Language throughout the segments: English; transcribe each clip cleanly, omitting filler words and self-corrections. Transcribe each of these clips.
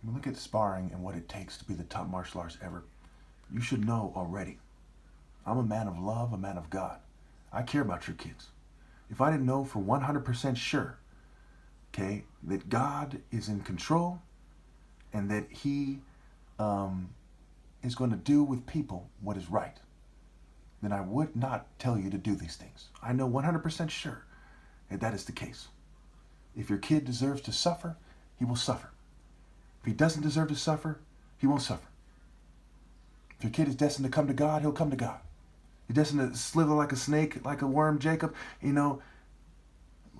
When we look at sparring and what it takes to be the top martial artist ever, you should know already. I'm a man of love, a man of God. I care about your kids. If I didn't know for 100% sure, okay, that God is in control and that He is going to do with people what is right, then I would not tell you to do these things. I know 100% sure that that is the case. If your kid deserves to suffer, he will suffer. If he doesn't deserve to suffer, he won't suffer. If your kid is destined to come to God, he'll come to God. He's destined to slither like a snake, like a worm, Jacob,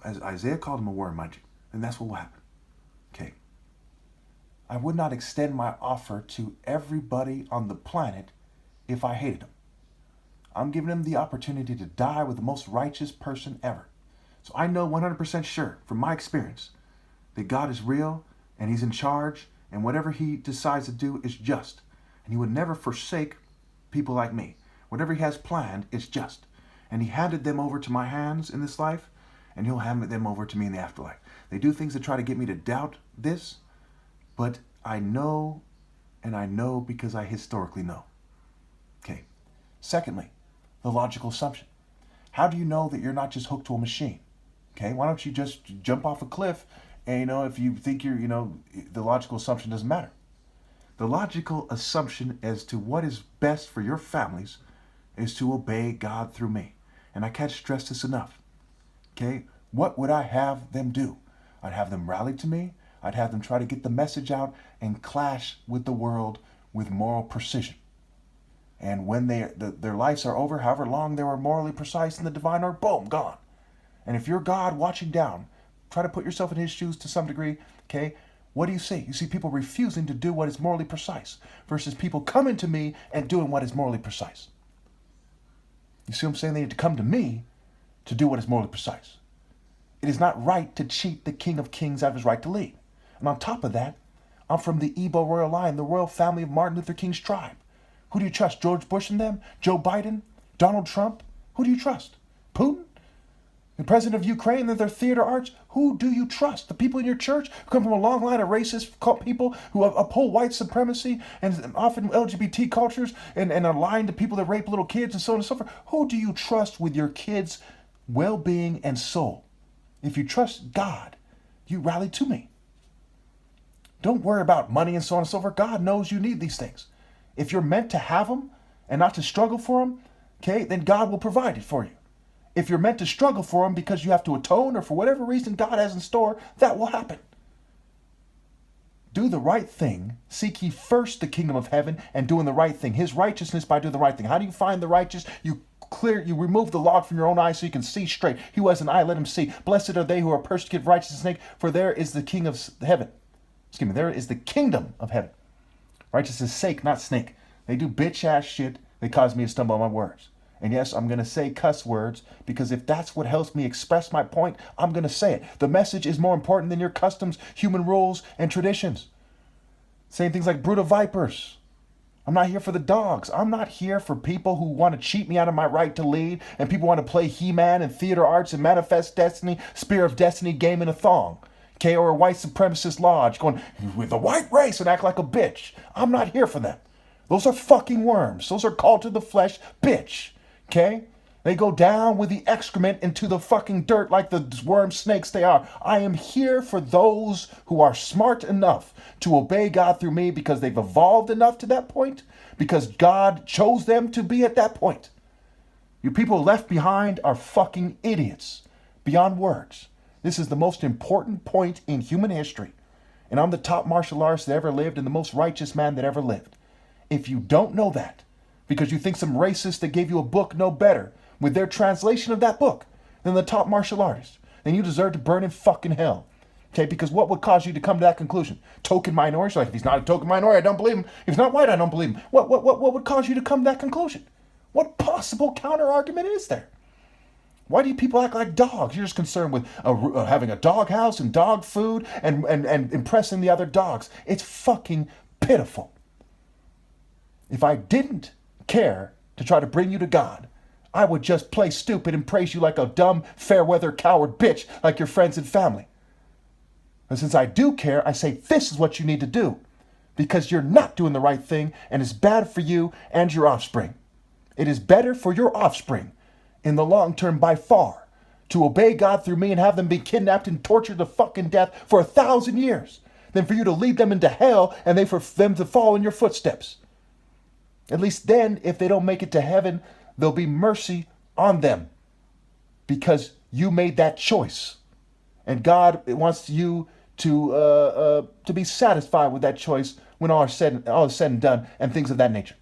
as Isaiah called him a worm, mind you. And that's what will happen. Okay. I would not extend my offer to everybody on the planet if I hated them. I'm giving them the opportunity to die with the most righteous person ever. So I know 100% sure from my experience that God is real and He's in charge and whatever He decides to do is just. And He would never forsake people like me. Whatever He has planned is just. And He handed them over to my hands in this life, and He'll hand them over to me in the afterlife. They do things to try to get me to doubt this, but I know, and I know because I historically know. Okay. Secondly, the logical assumption. How do you know that you're not just hooked to a machine? Okay, why don't you just jump off a cliff and, if you think the logical assumption doesn't matter. The logical assumption as to what is best for your families is to obey God through me. And I can't stress this enough. Okay, what would I have them do? I'd have them rally to me. I'd have them try to get the message out and clash with the world with moral precision. And when their lives are over, however long they were morally precise in the divine order, boom, gone. And if you're God watching down, try to put yourself in His shoes to some degree, okay? What do you see? You see people refusing to do what is morally precise versus people coming to me and doing what is morally precise. You see what I'm saying? They need to come to me to do what is morally precise. It is not right to cheat the King of Kings out of His right to lead. And on top of that, I'm from the Igbo royal line, the royal family of Martin Luther King's tribe. Who do you trust? George Bush and them? Joe Biden? Donald Trump? Who do you trust? Putin? The president of Ukraine and their theater arts? Who do you trust? The people in your church who come from a long line of racist people who uphold white supremacy and often LGBT cultures and are lying to people that rape little kids and so on and so forth. Who do you trust with your kids' well-being and soul? If you trust God, you rally to me. Don't worry about money and so on and so forth. God knows you need these things. If you're meant to have them and not to struggle for them, okay, then God will provide it for you. If you're meant to struggle for them because you have to atone or for whatever reason God has in store, that will happen. Do the right thing. Seek ye first the kingdom of heaven and doing the right thing. His righteousness by doing the right thing. How do you find the righteous? You remove the log from your own eye so you can see straight. He who has an eye, let him see. Blessed are they who are persecuted for righteousness' sake, for there is the king of heaven. There is the kingdom of heaven. Righteousness' sake, not snake. They do bitch ass shit. They cause me to stumble on my words. And yes, I'm going to say cuss words because if that's what helps me express my point, I'm going to say it. The message is more important than your customs, human rules, and traditions. Saying things like brood of vipers. I'm not here for the dogs. I'm not here for people who want to cheat me out of my right to lead and people want to play He-Man and theater arts and manifest destiny, spear of destiny game in a thong. Okay, or a white supremacist lodge going with the white race and act like a bitch. I'm not here for them. Those are fucking worms. Those are called to the flesh bitch. Okay? They go down with the excrement into the fucking dirt like the worm snakes they are. I am here for those who are smart enough to obey God through me because they've evolved enough to that point, because God chose them to be at that point. You people left behind are fucking idiots. Beyond words. This is the most important point in human history. And I'm the top martial artist that ever lived and the most righteous man that ever lived. If you don't know that, because you think some racist that gave you a book know better with their translation of that book than the top martial artist, then you deserve to burn in fucking hell. Okay, because what would cause you to come to that conclusion? Token minority? Like, if he's not a token minority, I don't believe him. If he's not white, I don't believe him. What would cause you to come to that conclusion? What possible counter argument is there? Why do you people act like dogs? You're just concerned with having a dog house and dog food and impressing the other dogs. It's fucking pitiful. If I didn't care to try to bring you to God, I would just play stupid and praise you like a dumb, fair-weather coward bitch like your friends and family. And since I do care, I say this is what you need to do. because you're not doing the right thing, and it's bad for you and your offspring. It is better for your offspring in the long term by far to obey God through me and have them be kidnapped and tortured to fucking death for 1,000 years than for you to lead them into hell and for them to follow in your footsteps. At least then, if they don't make it to heaven, there'll be mercy on them because you made that choice. And God wants you to be satisfied with that choice when all is said and done and things of that nature.